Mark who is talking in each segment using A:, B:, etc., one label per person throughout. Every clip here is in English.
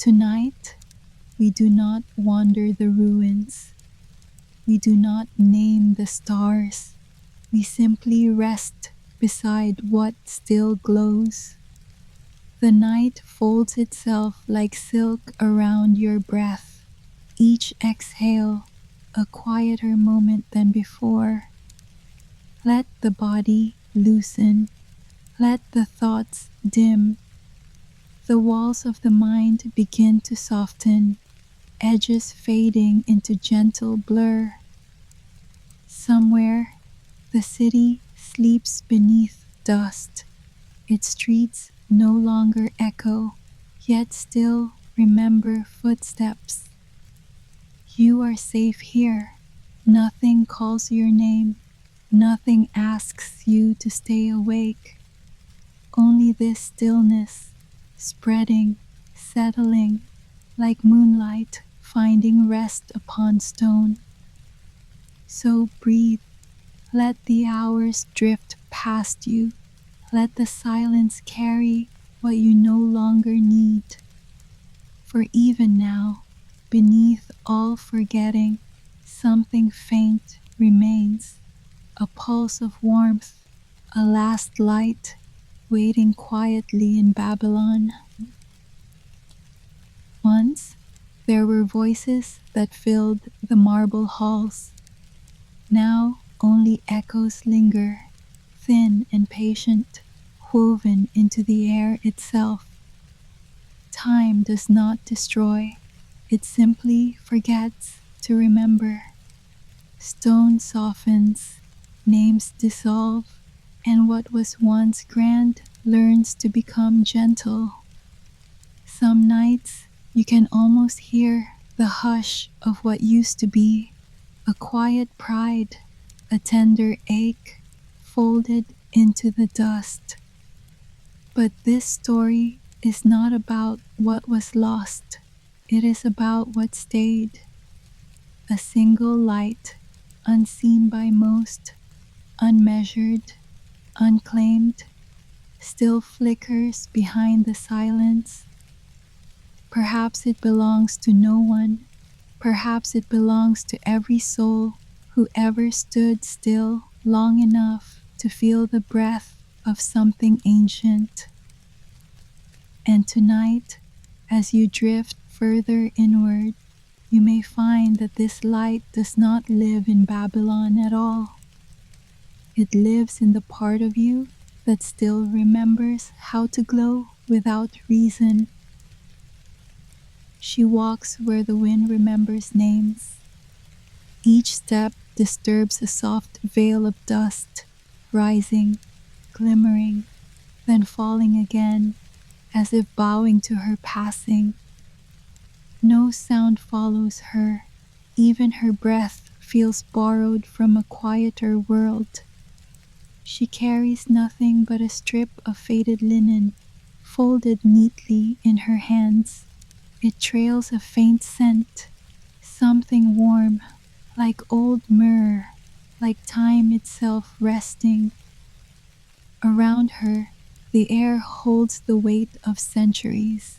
A: Tonight, we do not wander the ruins. We do not name the stars. We simply rest beside what still glows. The night folds itself like silk around your breath. Each exhale, a quieter moment than before. Let the body loosen. Let the thoughts dim. The walls of the mind begin to soften, edges fading into gentle blur. Somewhere, the city sleeps beneath dust. Its streets no longer echo, yet still remember footsteps. You are safe here. Nothing calls your name. Nothing asks you to stay awake. Only this stillness, spreading, settling, like moonlight finding rest upon stone. So breathe. Let the hours drift past you. Let the silence carry what you no longer need. For even now, beneath all forgetting, something faint remains, a pulse of warmth, a last light, waiting quietly in Babylon. Once, there were voices that filled the marble halls. Now, only echoes linger, thin and patient, woven into the air itself. Time does not destroy, it simply forgets to remember. Stone softens, names dissolve, and what was once grand learns to become gentle. Some nights you can almost hear the hush of what used to be, a quiet pride, a tender ache, folded into the dust. But this story is not about what was lost, it is about what stayed. A single light, unseen by most, unmeasured, unclaimed, still flickers behind the silence. Perhaps it belongs to no one. Perhaps it belongs to every soul who ever stood still long enough to feel the breath of something ancient. And tonight, as you drift further inward, you may find that this light does not live in Babylon at all. It lives in the part of you that still remembers how to glow without reason. She walks where the wind remembers names. Each step disturbs a soft veil of dust, rising, glimmering, then falling again, as if bowing to her passing. No sound follows her, even her breath feels borrowed from a quieter world. She carries nothing but a strip of faded linen, folded neatly in her hands. It trails a faint scent, something warm, like old myrrh, like time itself resting. Around her, the air holds the weight of centuries.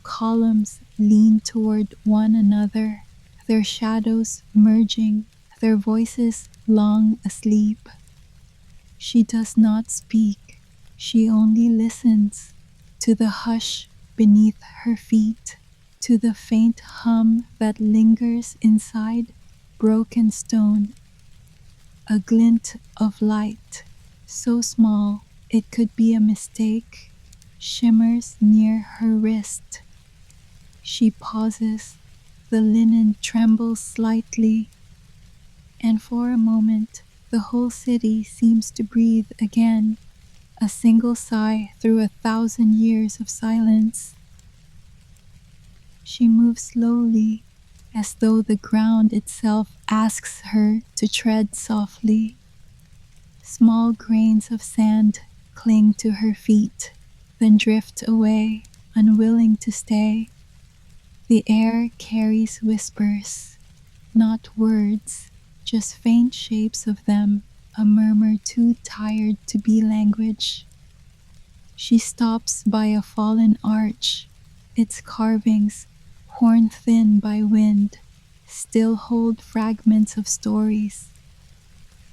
A: Columns lean toward one another, their shadows merging, their voices long asleep. She does not speak, she only listens to the hush beneath her feet, to the faint hum that lingers inside broken stone. A glint of light, so small it could be a mistake, shimmers near her wrist. She pauses, the linen trembles slightly, and for a moment the whole city seems to breathe again, a single sigh through 1,000 years of silence. She moves slowly, as though the ground itself asks her to tread softly. Small grains of sand cling to her feet, then drift away, unwilling to stay. The air carries whispers, not words, just faint shapes of them, a murmur too tired to be language. She stops by a fallen arch, Its carvings, worn thin by wind, still hold fragments of stories.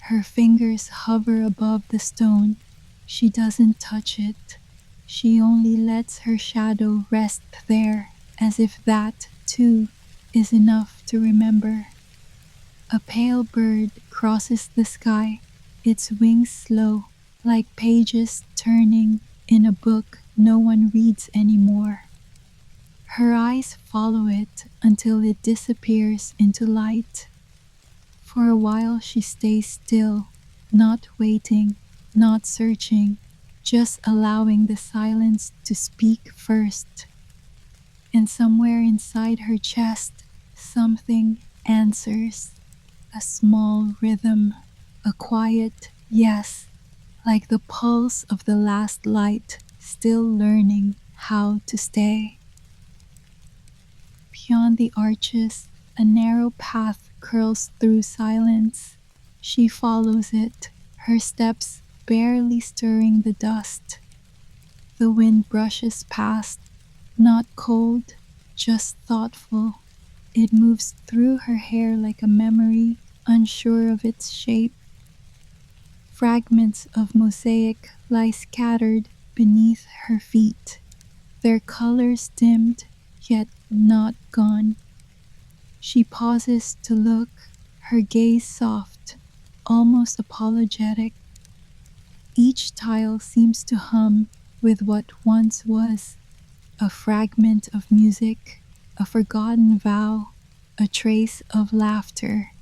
A: Her fingers hover above the stone. She doesn't touch it. She only lets her shadow rest there, as if that, too, is enough to remember. A pale bird crosses the sky, its wings slow, like pages turning in a book no one reads anymore. Her eyes follow it until it disappears into light. For a while she stays still, not waiting, not searching, just allowing the silence to speak first. And somewhere inside her chest, something answers. A small rhythm, a quiet yes, like the pulse of the last light, still learning how to stay. Beyond the arches, a narrow path curls through silence. She follows it, her steps barely stirring the dust. The wind brushes past, not cold, just thoughtful. It moves through her hair like a memory, unsure of its shape. Fragments of mosaic lie scattered beneath her feet, their colors dimmed, yet not gone. She pauses to look, her gaze soft, almost apologetic. Each tile seems to hum with what once was, a fragment of music, a forgotten vow, a trace of laughter.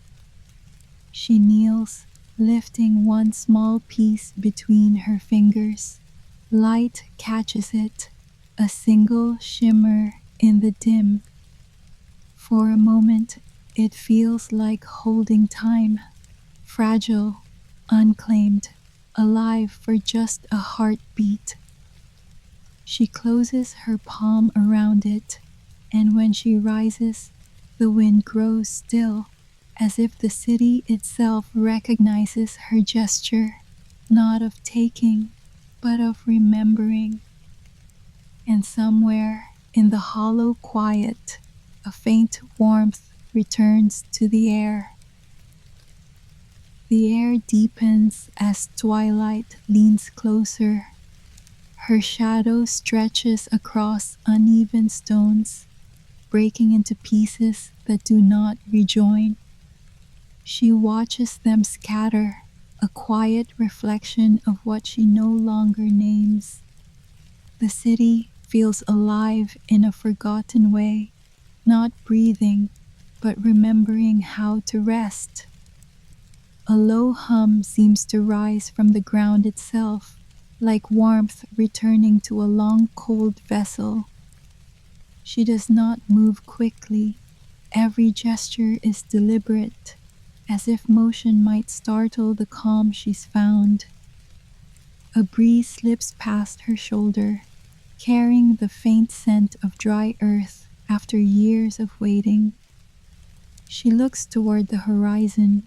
A: She kneels, lifting one small piece between her fingers. Light catches it, a single shimmer in the dim. For a moment, it feels like holding time, fragile, unclaimed, alive for just a heartbeat. She closes her palm around it, and when she rises, the wind grows still, as if the city itself recognizes her gesture, not of taking, but of remembering. And somewhere in the hollow quiet, a faint warmth returns to the air. The air deepens as twilight leans closer. Her shadow stretches across uneven stones, breaking into pieces that do not rejoin. She watches them scatter, a quiet reflection of what she no longer names. The city feels alive in a forgotten way, not breathing, but remembering how to rest. A low hum seems to rise from the ground itself, like warmth returning to a long cold vessel. She does not move quickly. Every gesture is deliberate, as if motion might startle the calm she's found. A breeze slips past her shoulder, carrying the faint scent of dry earth after years of waiting. She looks toward the horizon,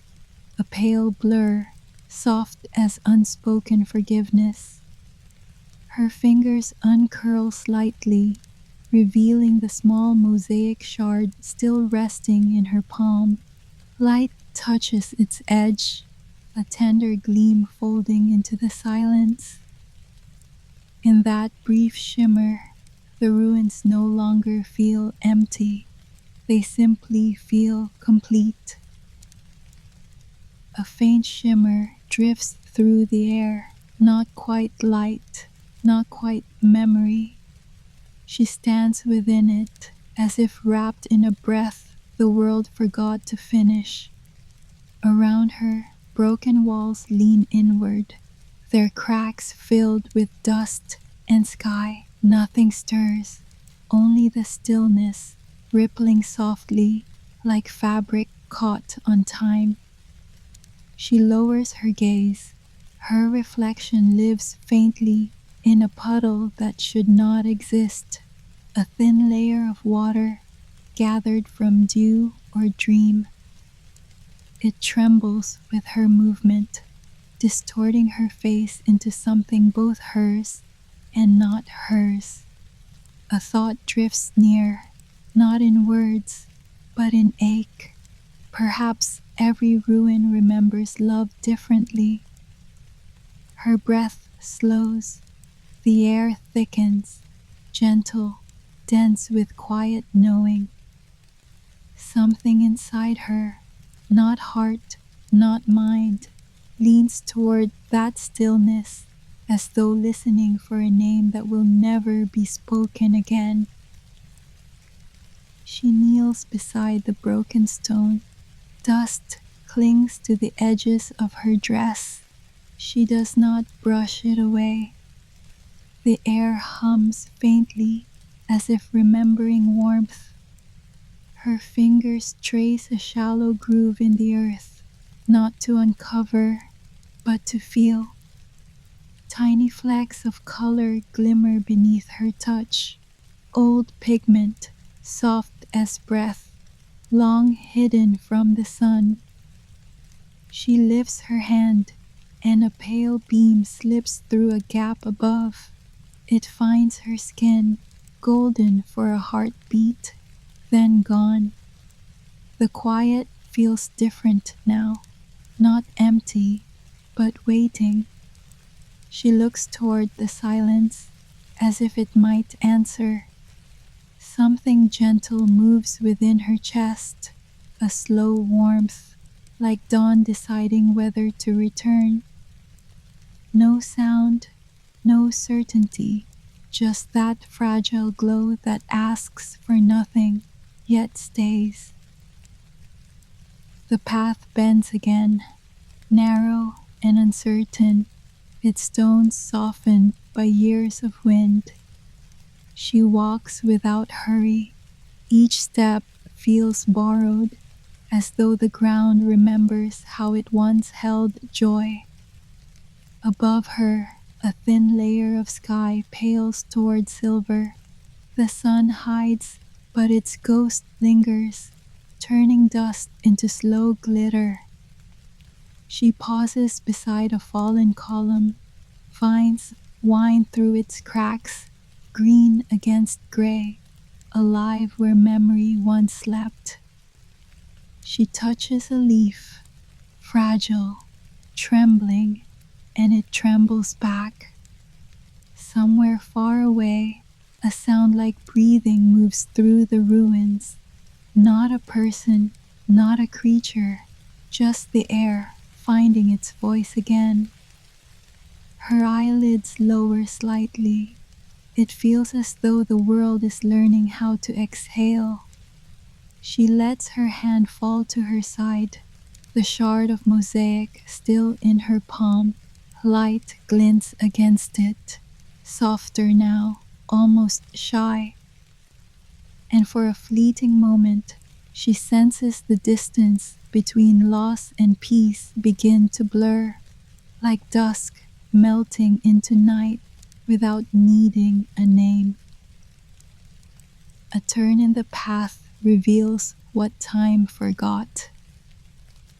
A: a pale blur, soft as unspoken forgiveness. Her fingers uncurl slightly, revealing the small mosaic shard still resting in her palm. Light touches its edge, a tender gleam folding into the silence. In that brief shimmer, the ruins no longer feel empty. They simply feel complete. A faint shimmer drifts through the air, not quite light, not quite memory. She stands within it, as if wrapped in a breath the world forgot to finish. Around her, broken walls lean inward, their cracks filled with dust and sky. Nothing stirs, only the stillness, rippling softly like fabric caught on time. She lowers her gaze. Her reflection lives faintly in a puddle that should not exist, a thin layer of water gathered from dew or dream. It trembles with her movement, distorting her face into something both hers and not hers. A thought drifts near, not in words, but in ache. Perhaps every ruin remembers love differently. Her breath slows, the air thickens, gentle, dense with quiet knowing. Something inside her, not heart, not mind, leans toward that stillness, as though listening for a name that will never be spoken again. She kneels beside the broken stone. Dust clings to the edges of her dress. She does not brush it away. The air hums faintly, as if remembering warmth. Her fingers trace a shallow groove in the earth, not to uncover, but to feel. Tiny flecks of color glimmer beneath her touch. Old pigment, soft as breath, long hidden from the sun. She lifts her hand, and a pale beam slips through a gap above. It finds her skin, golden for a heartbeat, then gone. The quiet feels different now, not empty, but waiting. She looks toward the silence, as if it might answer. Something gentle moves within her chest, a slow warmth, like dawn deciding whether to return. No sound, no certainty, just that fragile glow that asks for nothing, yet stays. The path bends again, narrow and uncertain, its stones softened by years of wind. She walks without hurry. Each step feels borrowed, as though the ground remembers how it once held joy. Above her, a thin layer of sky pales toward silver. The sun hides, but its ghost lingers, turning dust into slow glitter. She pauses beside a fallen column. Vines wind through its cracks, green against gray, alive where memory once slept. She touches a leaf, fragile, trembling, and it trembles back. Somewhere far away, a sound like breathing moves through the ruins. Not a person, not a creature, just the air finding its voice again. Her eyelids lower slightly. It feels as though the world is learning how to exhale. She lets her hand fall to her side, the shard of mosaic still in her palm. Light glints against it, softer now, almost shy. And for a fleeting moment, she senses the distance between loss and peace begin to blur, like dusk melting into night without needing a name. A turn in the path reveals what time forgot.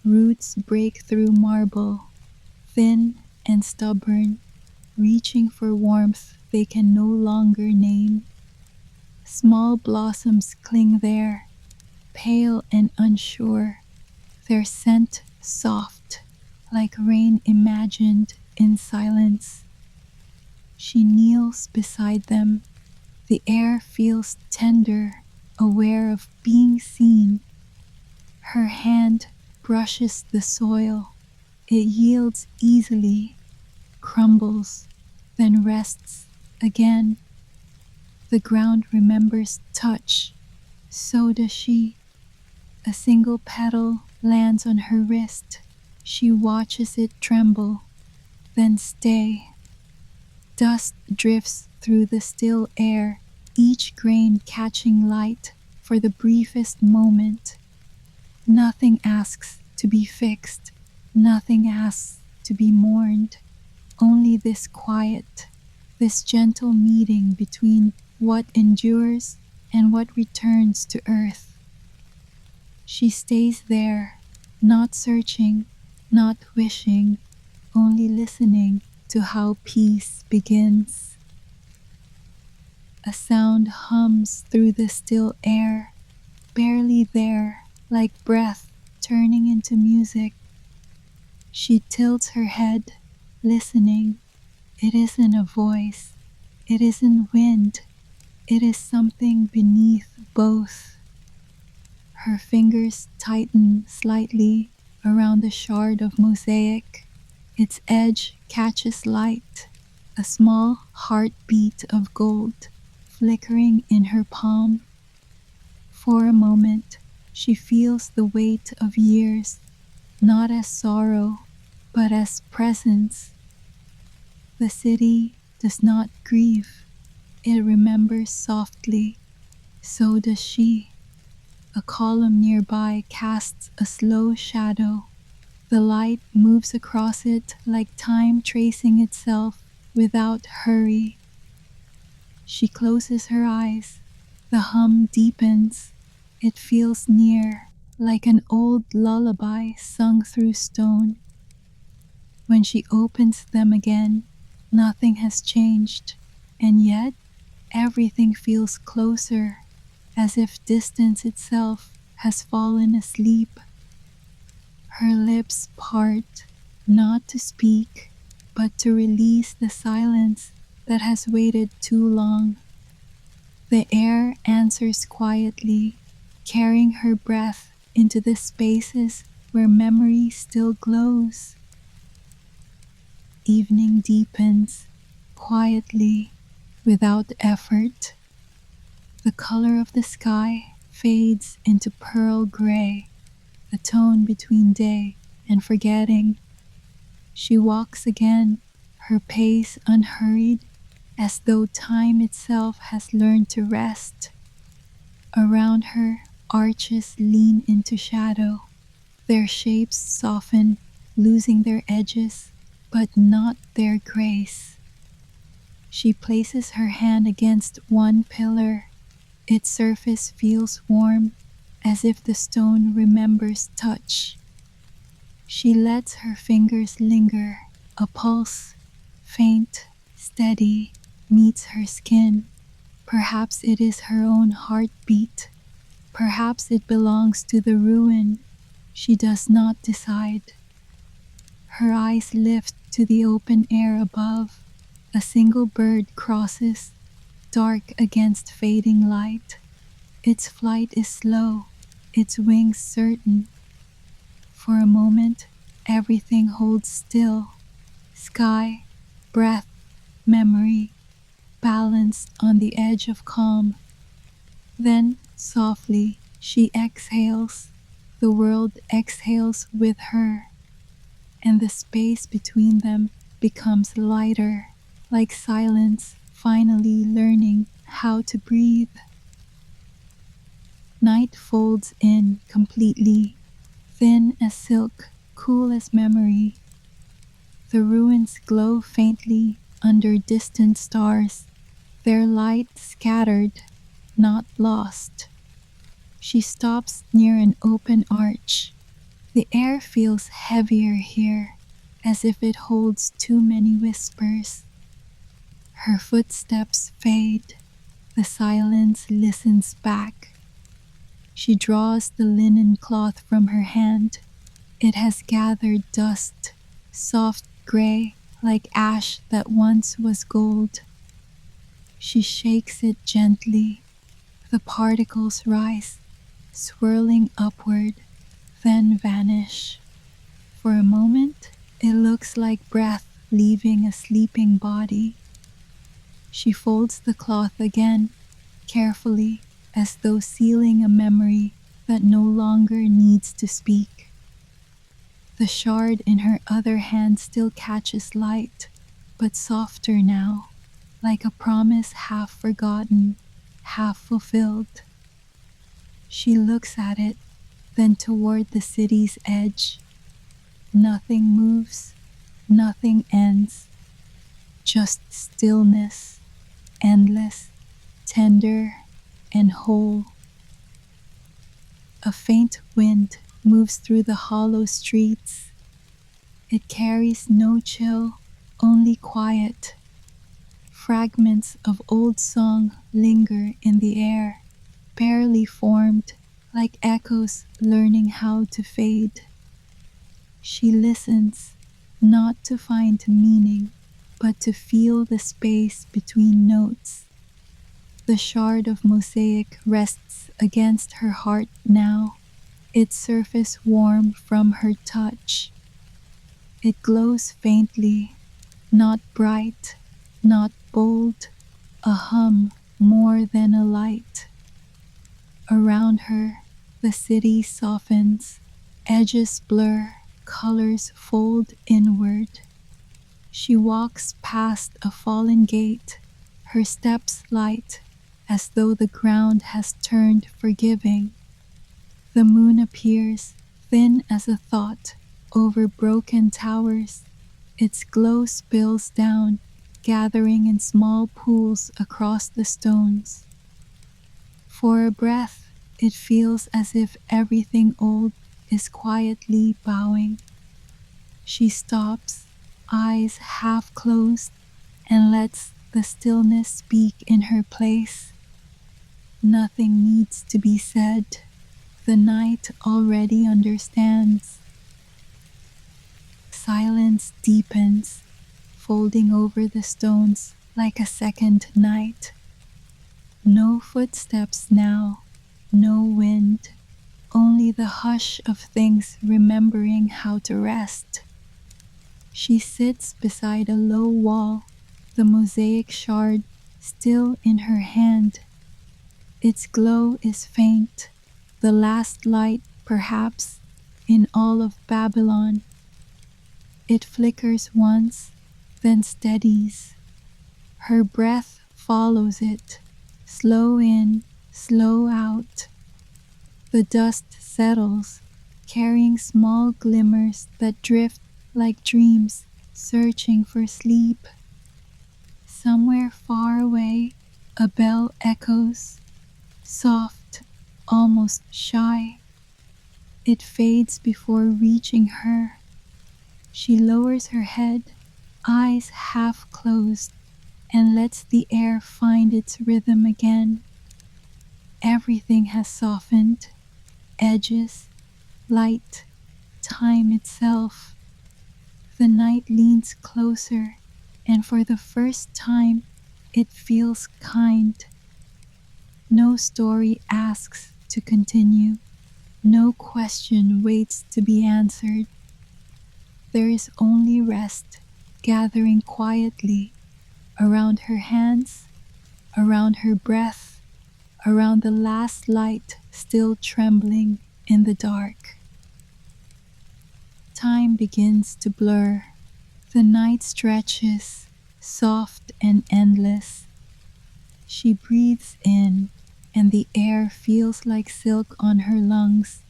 A: Roots break through marble, thin and stubborn, reaching for warmth they can no longer name. Small blossoms cling there, pale and unsure, their scent soft, like rain imagined in silence. She kneels beside them. The air feels tender, aware of being seen. Her hand brushes the soil. It yields easily, crumbles, then rests again. The ground remembers touch. So does she. A single petal lands on her wrist. She watches it tremble, then stay. Dust drifts through the still air, each grain catching light for the briefest moment. Nothing asks to be fixed, nothing asks to be mourned. Only this quiet, this gentle meeting between what endures and what returns to earth. She stays there, not searching, not wishing, only listening to how peace begins. A sound hums through the still air, barely there, like breath turning into music. She tilts her head, listening. It isn't a voice. It isn't wind. It is something beneath both. Her fingers tighten slightly around the shard of mosaic. Its edge catches light, a small heartbeat of gold flickering in her palm. For a moment, she feels the weight of years, not as sorrow, but as presence. The city does not grieve, it remembers softly. So does she. A column nearby casts a slow shadow. The light moves across it like time tracing itself without hurry. She closes her eyes. The hum deepens. It feels near, like an old lullaby sung through stone. When she opens them again, nothing has changed, and yet everything feels closer, as if distance itself has fallen asleep. Her lips part, not to speak, but to release the silence that has waited too long. The air answers quietly, carrying her breath into the spaces where memory still glows. Evening deepens, quietly, without effort. The color of the sky fades into pearl gray, a tone between day and forgetting. She walks again, her pace unhurried, as though time itself has learned to rest. Around her, arches lean into shadow. Their shapes soften, losing their edges, but not their grace. She places her hand against one pillar. Its surface feels warm, as if the stone remembers touch. She lets her fingers linger. A pulse, faint, steady, meets her skin. Perhaps it is her own heartbeat. Perhaps it belongs to the ruin. She does not decide. Her eyes lift to the open air above. A single bird crosses, dark against fading light. Its flight is slow, its wings certain. For a moment, everything holds still. Sky, breath, memory, balanced on the edge of calm. Then, softly, she exhales. The world exhales with her, and the space between them becomes lighter, like silence finally learning how to breathe. Night folds in completely, thin as silk, cool as memory. The ruins glow faintly under distant stars, their light scattered, not lost. She stops near an open arch. The air feels heavier here, as if it holds too many whispers. Her footsteps fade. The silence listens back. She draws the linen cloth from her hand. It has gathered dust, soft gray like ash that once was gold. She shakes it gently. The particles rise, swirling upward, then vanish. For a moment, it looks like breath leaving a sleeping body. She folds the cloth again, carefully, as though sealing a memory that no longer needs to speak. The shard in her other hand still catches light, but softer now, like a promise half forgotten, half fulfilled. She looks at it, then toward the city's edge. Nothing moves, nothing ends, just stillness, endless, tender, and whole. A faint wind moves through the hollow streets. It carries no chill, only quiet. Fragments of old song linger in the air, barely formed, like echoes learning how to fade. She listens, not to find meaning, but to feel the space between notes. The shard of mosaic rests against her heart now, its surface warm from her touch. It glows faintly, not bright, not bold, a hum more than a light. Around her, the city softens, edges blur, colors fold inward. She walks past a fallen gate, her steps light, as though the ground has turned forgiving. The moon appears, thin as a thought, over broken towers. Its glow spills down, gathering in small pools across the stones. For a breath, it feels as if everything old is quietly bowing. She stops, eyes half closed, and lets the stillness speak in her place. Nothing needs to be said. The night already understands. Silence deepens, folding over the stones like a second night. No footsteps now, no wind, only the hush of things remembering how to rest. She sits beside a low wall, the mosaic shard still in her hand. Its glow is faint, the last light, perhaps, in all of Babylon. It flickers once, then steadies. Her breath follows it, slow in, slow out. The dust settles, carrying small glimmers that drift like dreams searching for sleep. Somewhere far away, a bell echoes, soft, almost shy. It fades before reaching her. She lowers her head, eyes half closed, and lets the air find its rhythm again. Everything has softened, edges, light, time itself. The night leans closer, and for the first time, it feels kind. No story asks to continue. No question waits to be answered. There is only rest, gathering quietly around her hands, around her breath, around the last light still trembling in the dark. Time begins to blur. The night stretches, soft and endless. She breathes in, and the air feels like silk on her lungs.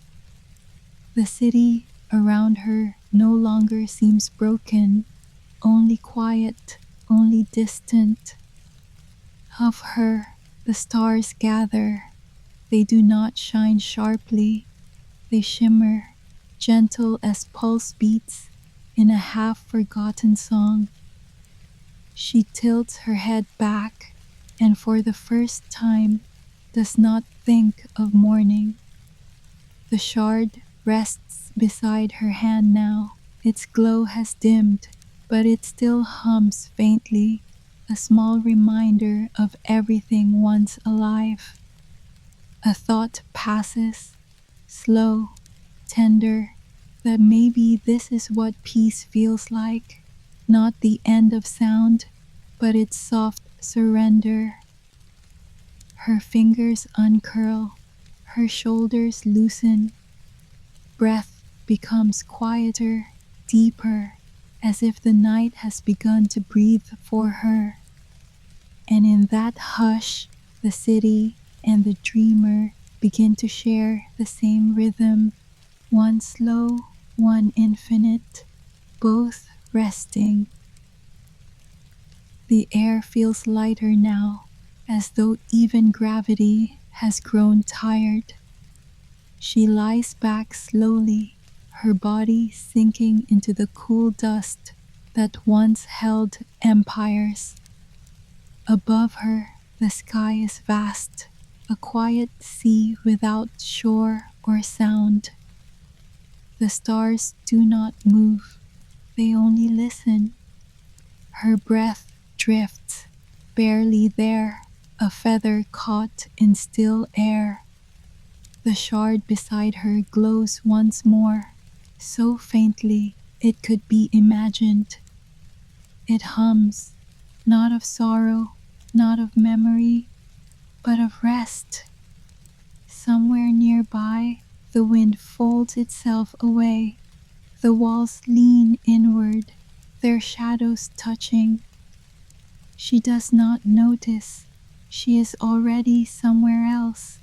A: The city around her no longer seems broken, only quiet, only distant. Of her, the stars gather. They do not shine sharply. They shimmer, gentle as pulse beats in a half-forgotten song. She tilts her head back, and for the first time does not think of morning. The shard rests beside her hand now. Its glow has dimmed, but it still hums faintly, a small reminder of everything once alive. A thought passes, slow, tender, that maybe this is what peace feels like, not the end of sound, but its soft surrender. Her fingers uncurl, her shoulders loosen, breath becomes quieter, deeper, as if the night has begun to breathe for her. And in that hush, the city and the dreamer begin to share the same rhythm, one slow, one infinite, both resting. The air feels lighter now, as though even gravity has grown tired. She lies back slowly, her body sinking into the cool dust that once held empires. Above her, the sky is vast, a quiet sea without shore or sound. The stars do not move, they only listen. Her breath drifts, barely there, a feather caught in still air. The shard beside her glows once more, so faintly it could be imagined. It hums, not of sorrow, not of memory, but of rest. Somewhere nearby, the wind folds itself away. The walls lean inward, their shadows touching. She does not notice. She is already somewhere else,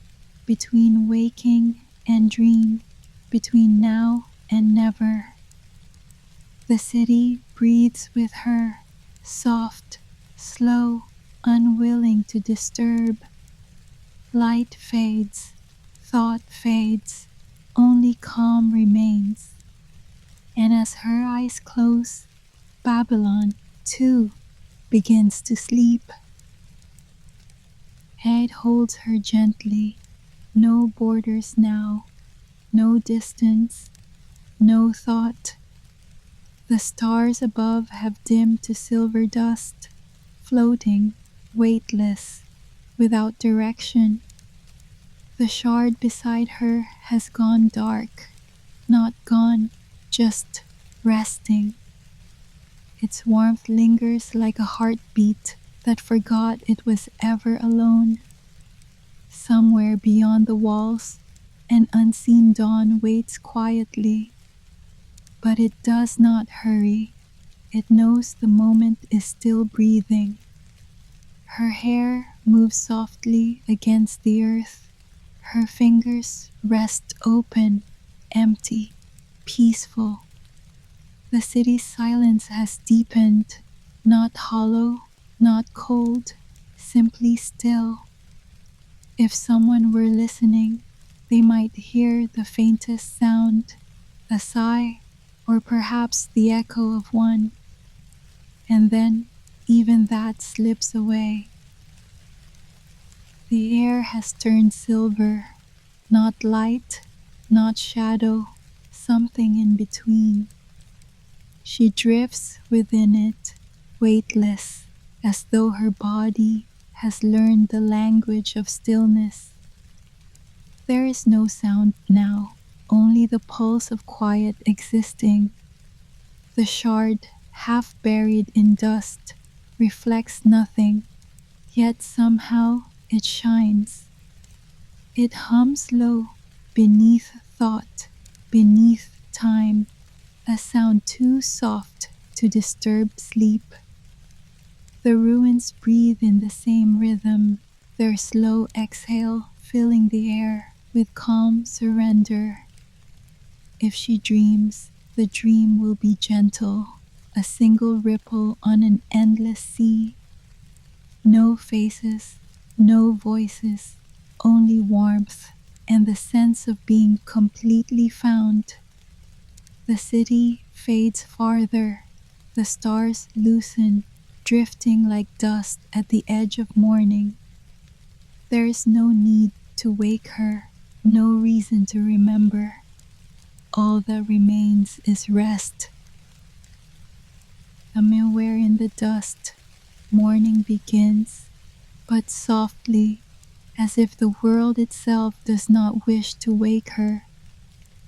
A: between waking and dream, between now and never. The city breathes with her, soft, slow, unwilling to disturb. Light fades, thought fades, only calm remains. And as her eyes close, Babylon, too, begins to sleep. Head holds her gently, no borders now, no distance, no thought. The stars above have dimmed to silver dust, floating, weightless, without direction. The shard beside her has gone dark, not gone, just resting. Its warmth lingers like a heartbeat that forgot it was ever alone. Somewhere beyond the walls, an unseen dawn waits quietly. But it does not hurry. It knows the moment is still breathing. Her hair moves softly against the earth. Her fingers rest open, empty, peaceful. The city's silence has deepened, not hollow, not cold, simply still. If someone were listening, they might hear the faintest sound, a sigh, or perhaps the echo of one. And then even that slips away. The air has turned silver, not light, not shadow, something in between. She drifts within it, weightless, as though her body has learned the language of stillness. There is no sound now, only the pulse of quiet existing. The shard, half buried in dust, reflects nothing, yet somehow it shines. It hums low, beneath thought, beneath time, a sound too soft to disturb sleep. The ruins breathe in the same rhythm, their slow exhale filling the air with calm surrender. If she dreams, the dream will be gentle, a single ripple on an endless sea. No faces, no voices, only warmth and the sense of being completely found. The city fades farther, the stars loosen, drifting like dust at the edge of morning. There is no need to wake her, no reason to remember. All that remains is rest. Somewhere in the dust, morning begins, but softly, as if the world itself does not wish to wake her.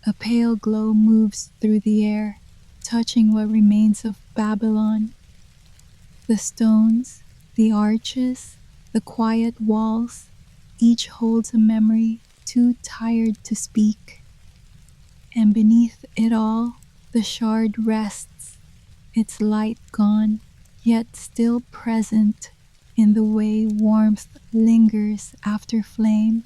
A: A pale glow moves through the air, touching what remains of Babylon. The stones, the arches, the quiet walls, each holds a memory too tired to speak. And beneath it all, the shard rests, its light gone, yet still present in the way warmth lingers after flame.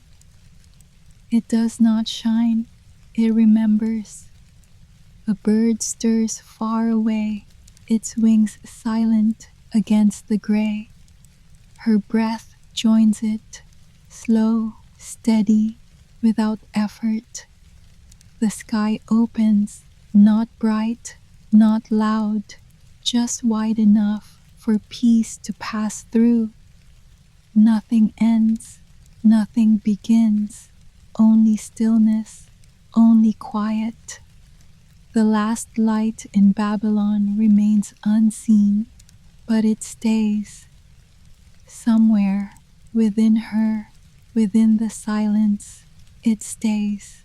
A: It does not shine, it remembers. A bird stirs far away, its wings silent against the gray. Her breath joins it, slow, steady, without effort. The sky opens, not bright, not loud, just wide enough for peace to pass through. Nothing ends, nothing begins, only stillness, only quiet. The last light in Babylon remains unseen, but it stays. Somewhere within her, within the silence, it stays.